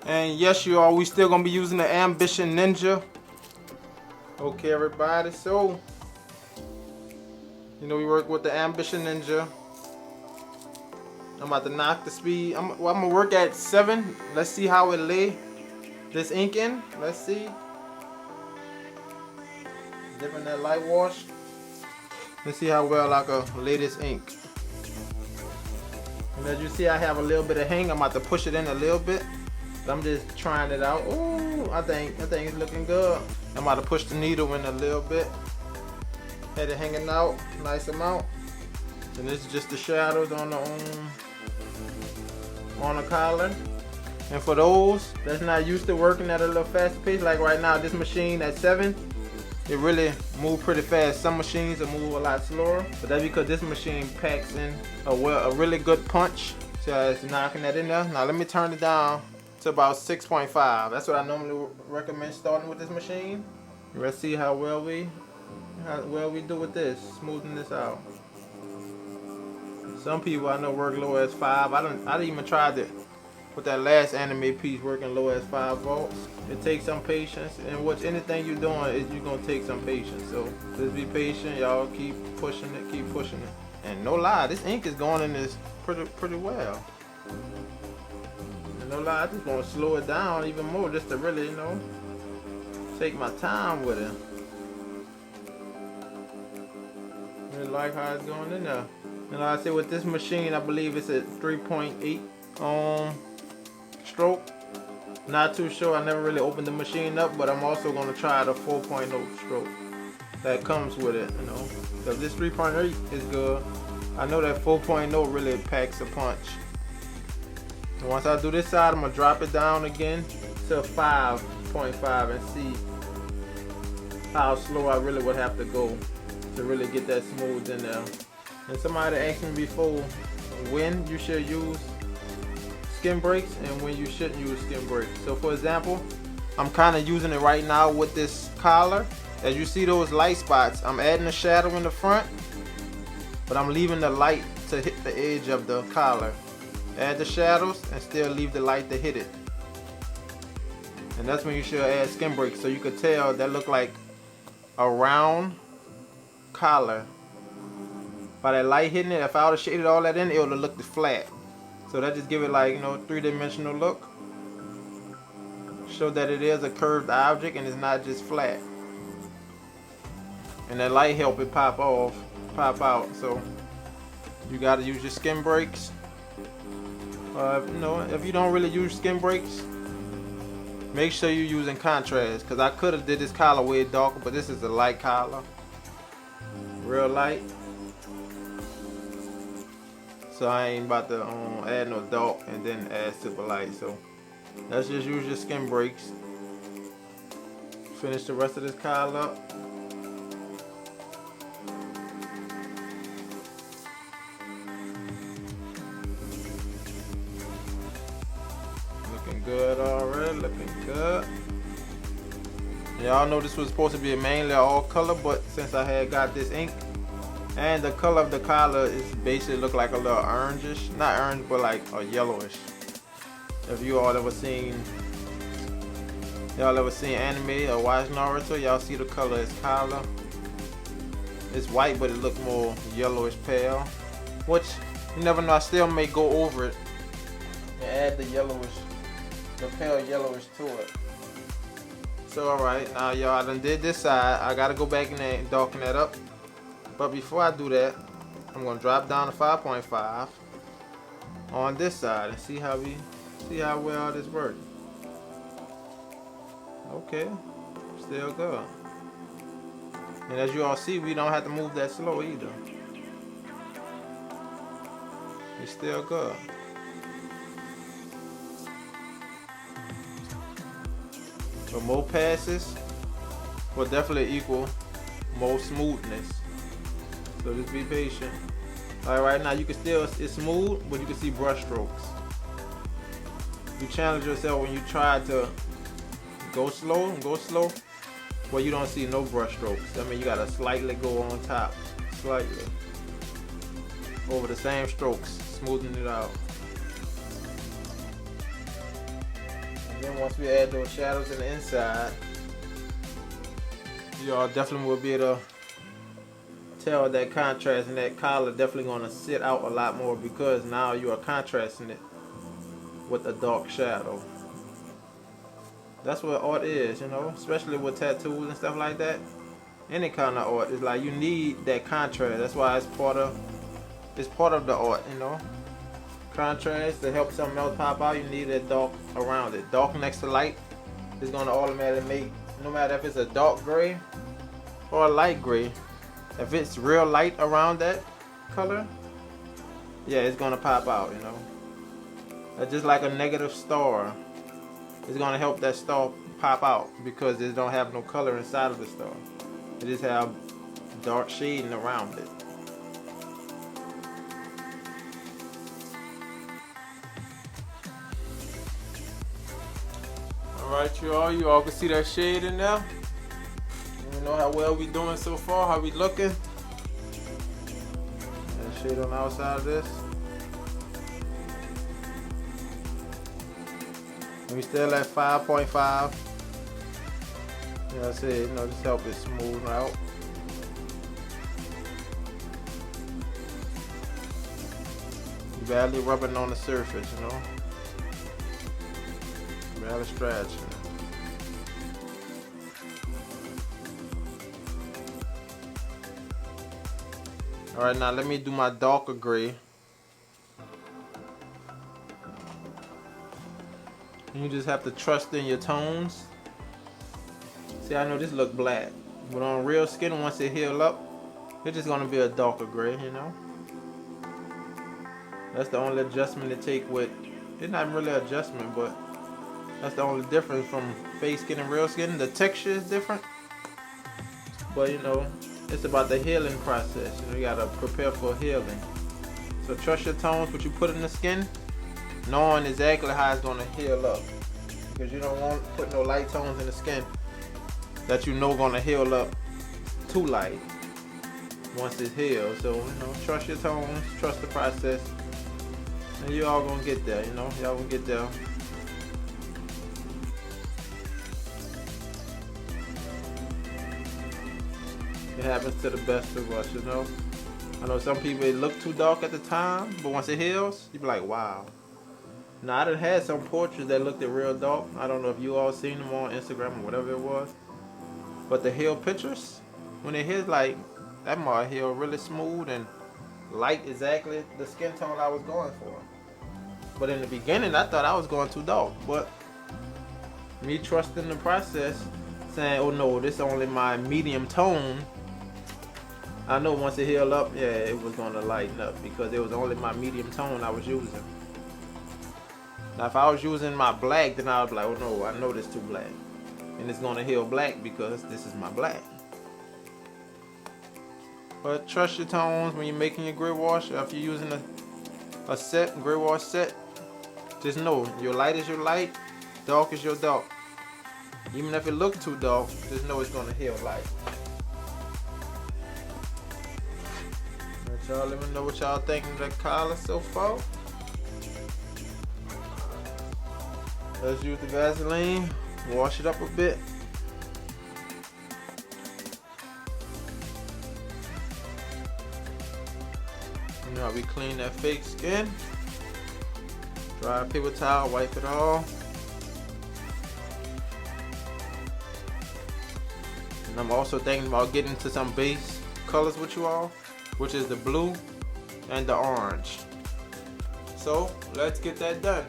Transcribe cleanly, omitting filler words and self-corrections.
And yes, you all, we still gonna be using the Ambition Ninja. Okay, everybody, so we work with the Ambition Ninja. I'm about to knock the speed. I'm gonna work at 7. Let's see how it lay this ink in. Let's see. Dipping that light wash. Let's see how well I can lay this ink. And as you see, I have a little bit of hang. I'm about to push it in a little bit. I'm just trying it out. Ooh, I think it's looking good. I'm about to push the needle in a little bit. Had it hanging out, nice amount. And this is just the shadows on the collar. And for those that's not used to working at a little faster pace, like right now, this machine at 7, it really moves pretty fast. Some machines will move a lot slower, but that's because this machine packs in a really good punch. So it's knocking that in there. Now let me turn it down to about 6.5. That's what I normally recommend starting with this machine. Let's see how well we do with this, smoothing this out. Some people I know work low as 5. I didn't even try it with that last anime piece working low as 5 volts. It takes some patience, and anything you're doing is you're gonna take some patience. So just be patient, y'all. Keep pushing it, keep pushing it. And no lie, this ink is going in this pretty well. And no lie, I just want to slow it down even more just to really, take my time with it. Really like how it's going in there. And like I said, with this machine, I believe it's at 3.8 stroke. Not too sure. I never really opened the machine up, but I'm also going to try the 4.0 stroke that comes with it. Because this 3.8 is good. I know that 4.0 really packs a punch. And once I do this side, I'm gonna drop it down again to 5.5 and see how slow I really would have to go to really get that smooth in there. And somebody asked me before when you should use skin breaks and when you shouldn't use skin breaks. So for example, I'm kind of using it right now with this collar. As you see those light spots, I'm adding a shadow in the front, but I'm leaving the light to hit the edge of the collar. Add the shadows and still leave the light to hit it. And that's when you should add skin breaks, so you could tell that look like a round collar. By that light hitting it, if I would have shaded all that in, it would have looked flat. So that just give it like, 3-dimensional look. Show that it is a curved object and it's not just flat. And that light help it pop out. So you gotta use your skin breaks. If you don't really use skin breaks, make sure you're using contrast. Because I could have did this collar way darker, but this is a light collar, real light. So I ain't about to add no dark and then add super light. So let's just use your skin breaks. Finish the rest of this collar up. Looking good already, looking good. Y'all know this was supposed to be mainly all color, but since I had got this ink and the color of the collar is basically look like a little orangish, not orange but like a yellowish. If you all ever seen anime or watched Naruto, y'all see the color is collar. It's white but it look more yellowish pale, which you never know, I still may go over it and add the pale yellowish to it. So alright, now y'all, I done did this side. I gotta go back in there and darken that up. But before I do that, I'm gonna drop down to 5.5 on this side and see how well this works. Okay, still good. And as you all see, we don't have to move that slow either. It's still good. But more passes will definitely equal more smoothness. So just be patient. Alright, right now you can still, it's smooth, but you can see brush strokes. You challenge yourself when you try to go slow, where you don't see no brush strokes. That means you gotta slightly go on top, slightly, over the same strokes, smoothing it out. And then once we add those shadows in the inside, y'all definitely will be able to tell that contrast, and that color definitely going to sit out a lot more because now you are contrasting it with a dark shadow. That's what art is, you know, especially with tattoos and stuff like that. Any kind of art is like you need that contrast. That's why it's part of the art, you know. Contrast to help something else pop out. You need that dark around it. Dark next to light is going to automatically make, no matter if it's a dark gray or a light gray, if it's real light around that color, yeah, it's gonna pop out, you know. That's just like a negative star. It's gonna help that star pop out because it don't have no color inside of the star. It just have dark shading around it. Alright, you all can see that shade in there. You know how well we doing so far, how we looking. That shade on the outside of this. And we still at 5.5. You know, I said, you know, just help it smooth out. Barely rubbing on the surface, you know. Barely scratching. Alright, now let me do my darker gray. And you just have to trust in your tones. See, I know this look black, but on real skin, once it heal up, it's just gonna be a darker gray, you know. That's the only adjustment to take with, it's not really an adjustment, but that's the only difference from fake skin and real skin. The texture is different, but you know, it's about the healing process. You know, you gotta prepare for healing. So trust your tones, what you put in the skin, knowing exactly how it's gonna heal up. Because you don't want to put no light tones in the skin that you know gonna heal up too light once it's healed. So, you know, trust your tones, trust the process, and you all gonna get there, you know, y'all gonna get there. It happens to the best of us, you know. I know some people, it look too dark at the time, but once it heals, you be like, wow. Now, I done had some portraits that looked real dark. I don't know if you all seen them on Instagram or whatever it was. But the heal pictures, when it hit, like, that might heal really smooth and light, exactly the skin tone I was going for. But in the beginning, I thought I was going too dark. But me trusting the process, saying, oh no, this is only my medium tone, I know once it healed up, yeah, it was going to lighten up because it was only my medium tone I was using. Now, if I was using my black, then I would be like, oh no, I know this too black. And it's going to heal black because this is my black. But trust your tones when you're making your gray wash. If you're using a set, gray wash set, just know your light is your light, dark is your dark. Even if it looks too dark, just know it's going to heal light. Y'all let me know what y'all think of that color so far. Let's use the Vaseline, wash it up a bit. You know how we clean that fake skin. Dry paper towel, wipe it off. And I'm also thinking about getting to some base colors with you all, which is the blue and the orange. So let's get that done.